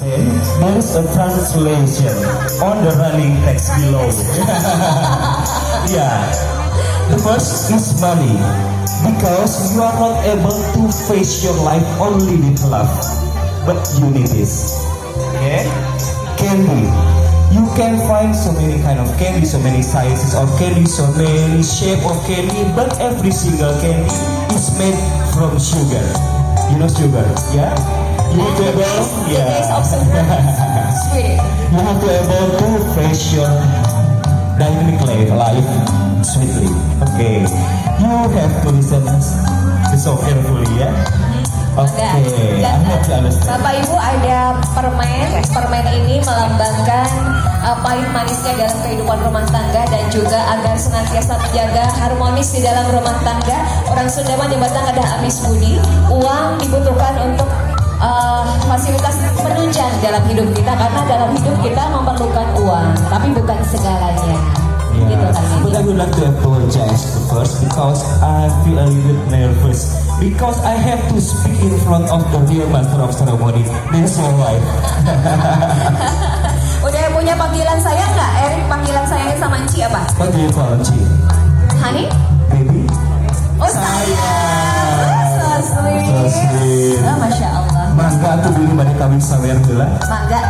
And there is a translation on the running text below. Yeah. The first is money. Because you are not able to face your life only with love, but you need this. Okay? Candy. You can find so many kind of candy, so many sizes of candy, so many shape of candy, but every single candy is made from sugar. You know sugar, yeah? You have to able, The taste of sugar is sweet. You have to able to face your dynamic life sweetly. Okay, you have to listen to so carefully, ya. Oke, I hope you understand. Bapak Ibu, ada permen. Permen ini melambangkan pahit manisnya dalam kehidupan rumah tangga dan juga agar senantiasa menjaga harmonis di dalam rumah tangga. Orang Sunda menyebutkan ada amis budi. Uang dibutuhkan untuk fasilitas penunjang dalam hidup kita, karena dalam hidup kita memerlukan uang, tapi bukan segalanya. Gitu kan, but I would like to apologize first because I feel a little bit nervous because I have to speak in front of the real master of ceremony. That's all right. Udah punya panggilan sayang nggak, Erik? Panggilan sayangnya sama Enci apa? What do you call Ci? Honey? Baby? Oh sayang, so sweet. So sweet. Oh, Masya Allah. Mangga tuh dulu pada kawin sawer heula. Mangga.